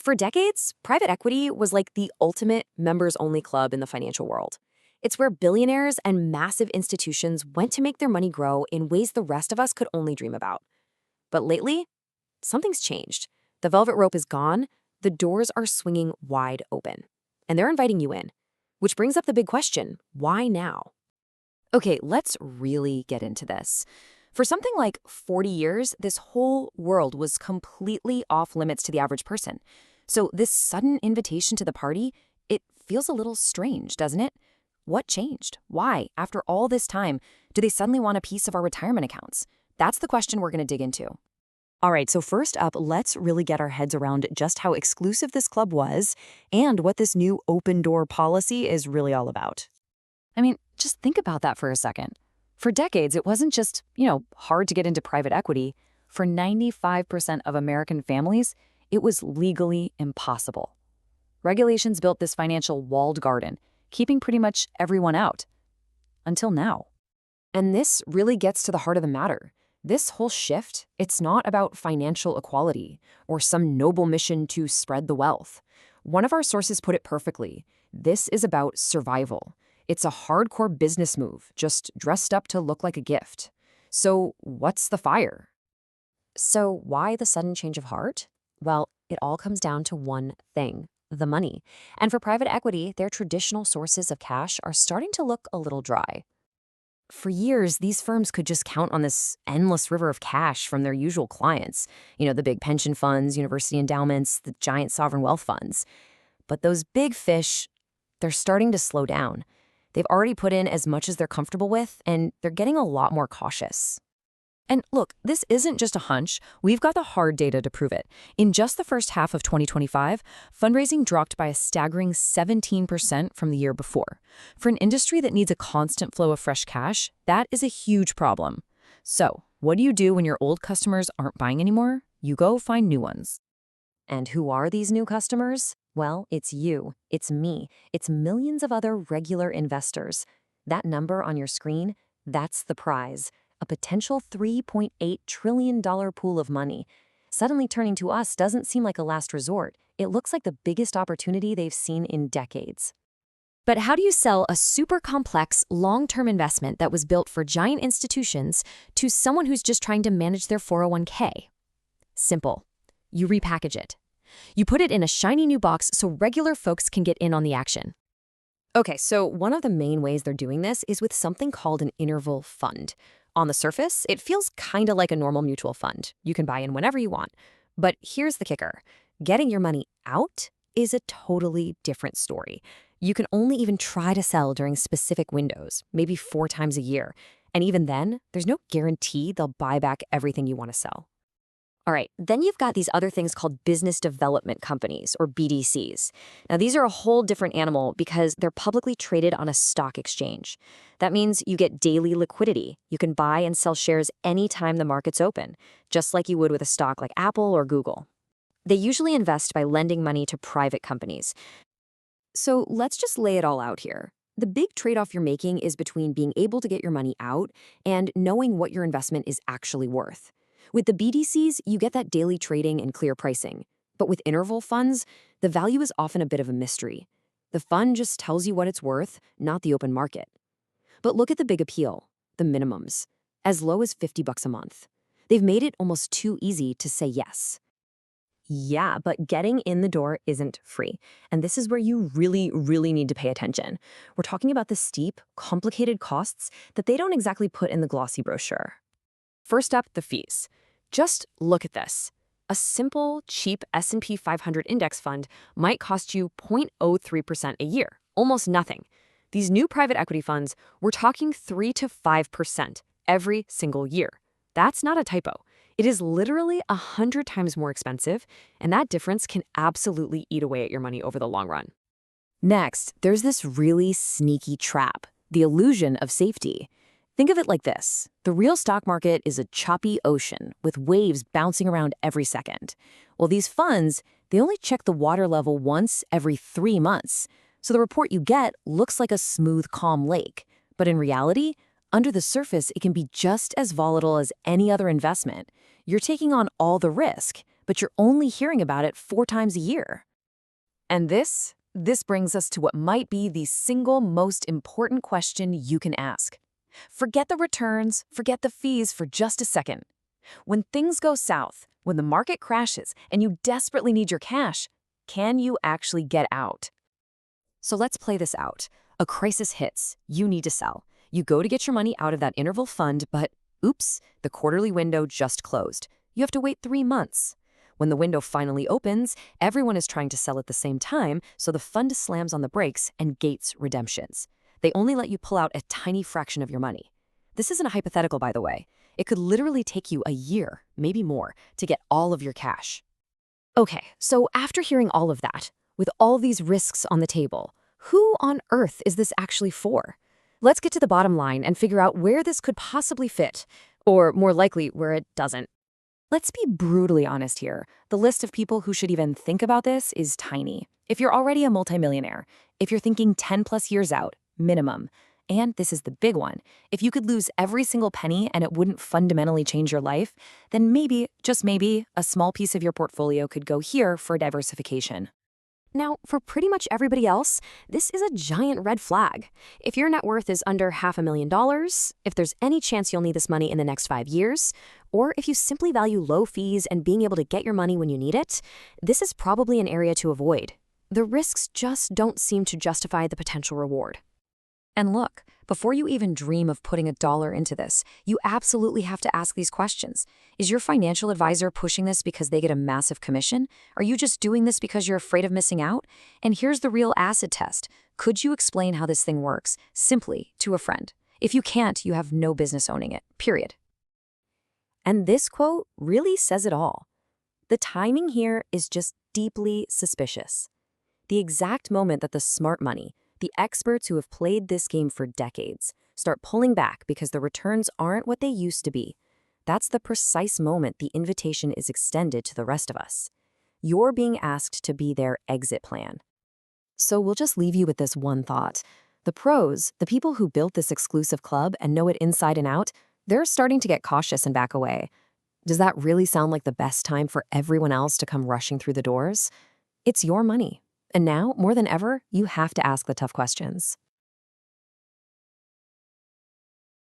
For decades, private equity was like the ultimate members-only club in the financial world. It's where billionaires and massive institutions went to make their money grow in ways the rest of us could only dream about. But lately, something's changed. The velvet rope is gone, the doors are swinging wide open, and they're inviting you in. Which brings up the big question, why now? Okay, let's really get into this. For something like 40 years, this whole world was completely off limits to the average person. So this sudden invitation to the party, it feels a little strange, doesn't it? What changed? Why, after all this time, do they suddenly want a piece of our retirement accounts? That's the question we're going to dig into. All right, so first up, let's really get our heads around just how exclusive this club was and what this new open door policy is really all about. I mean, just think about that for a second. For decades, it wasn't just, hard to get into private equity. For 95% of American families, it was legally impossible. Regulations built this financial walled garden, keeping pretty much everyone out. Until now. And this really gets to the heart of the matter. This whole shift, it's not about financial equality or some noble mission to spread the wealth. One of our sources put it perfectly. This is about survival. It's a hardcore business move, just dressed up to look like a gift. So what's the fire? So why the sudden change of heart? Well, it all comes down to one thing, the money. And for private equity, their traditional sources of cash are starting to look a little dry. For years, these firms could just count on this endless river of cash from their usual clients. The big pension funds, university endowments, the giant sovereign wealth funds. But those big fish, they're starting to slow down. They've already put in as much as they're comfortable with, and they're getting a lot more cautious. And look, this isn't just a hunch. We've got the hard data to prove it. In just the first half of 2025, fundraising dropped by a staggering 17% from the year before. For an industry that needs a constant flow of fresh cash, that is a huge problem. So, what do you do when your old customers aren't buying anymore? You go find new ones. And who are these new customers? Well, it's you, it's me, it's millions of other regular investors. That number on your screen, that's the prize. A potential $3.8 trillion pool of money. Suddenly turning to us doesn't seem like a last resort. It looks like the biggest opportunity they've seen in decades. But how do you sell a super complex, long-term investment that was built for giant institutions to someone who's just trying to manage their 401k? Simple. You repackage it. You put it in a shiny new box so regular folks can get in on the action. Okay, so one of the main ways they're doing this is with something called an interval fund. On the surface, it feels kind of like a normal mutual fund. You can buy in whenever you want. But here's the kicker. Getting your money out is a totally different story. You can only even try to sell during specific windows, maybe 4 times a year. And even then, there's no guarantee they'll buy back everything you want to sell. All right, then you've got these other things called business development companies, or BDCs. Now, these are a whole different animal because they're publicly traded on a stock exchange. That means you get daily liquidity. You can buy and sell shares anytime the market's open, just like you would with a stock like Apple or Google. They usually invest by lending money to private companies. So let's just lay it all out here. The big trade-off you're making is between being able to get your money out and knowing what your investment is actually worth. With the BDCs, you get that daily trading and clear pricing. But with interval funds, the value is often a bit of a mystery. The fund just tells you what it's worth, not the open market. But look at the big appeal, the minimums, as low as $50 a month. They've made it almost too easy to say yes. Yeah, but getting in the door isn't free. And this is where you really, really need to pay attention. We're talking about the steep, complicated costs that they don't exactly put in the glossy brochure. First up, the fees. Just look at this. A simple, cheap S&P 500 index fund might cost you 0.03% a year, almost nothing. These new private equity funds, we're talking 3 to 5% every single year. That's not a typo. It is literally 100 times more expensive, and that difference can absolutely eat away at your money over the long run. Next, there's this really sneaky trap, the illusion of safety. Think of it like this. The real stock market is a choppy ocean with waves bouncing around every second. Well, these funds, they only check the water level once every 3 months. So the report you get looks like a smooth, calm lake. But in reality, under the surface, it can be just as volatile as any other investment. You're taking on all the risk, but you're only hearing about it 4 times a year. And this brings us to what might be the single most important question you can ask. Forget the returns, forget the fees for just a second. When things go south, when the market crashes and you desperately need your cash, can you actually get out? So let's play this out. A crisis hits. You need to sell. You go to get your money out of that interval fund, but oops, the quarterly window just closed. You have to wait 3 months. When the window finally opens, everyone is trying to sell at the same time, so the fund slams on the brakes and gates redemptions. They only let you pull out a tiny fraction of your money. This isn't a hypothetical, by the way. It could literally take you a year, maybe more, to get all of your cash. Okay, so after hearing all of that, with all these risks on the table, who on earth is this actually for? Let's get to the bottom line and figure out where this could possibly fit, or more likely, where it doesn't. Let's be brutally honest here. The list of people who should even think about this is tiny. If you're already a multimillionaire, if you're thinking 10 plus years out, minimum, and this is the big one, if you could lose every single penny and it wouldn't fundamentally change your life, then maybe, just maybe, a small piece of your portfolio could go here for diversification. Now, for pretty much everybody else, this is a giant red flag. If your net worth is under $500,000, if there's any chance you'll need this money in the next 5 years, or if you simply value low fees and being able to get your money when you need it, this is probably an area to avoid. The risks just don't seem to justify the potential reward. And look, before you even dream of putting $1 into this, you absolutely have to ask these questions. Is your financial advisor pushing this because they get a massive commission? Are you just doing this because you're afraid of missing out? And here's the real acid test. Could you explain how this thing works, simply, to a friend? If you can't, you have no business owning it, period. And this quote really says it all. The timing here is just deeply suspicious. The exact moment that the smart money, the experts who have played this game for decades, start pulling back because the returns aren't what they used to be, that's the precise moment the invitation is extended to the rest of us. You're being asked to be their exit plan. So we'll just leave you with this one thought. The pros, the people who built this exclusive club and know it inside and out, they're starting to get cautious and back away. Does that really sound like the best time for everyone else to come rushing through the doors? It's your money. And now, more than ever, you have to ask the tough questions.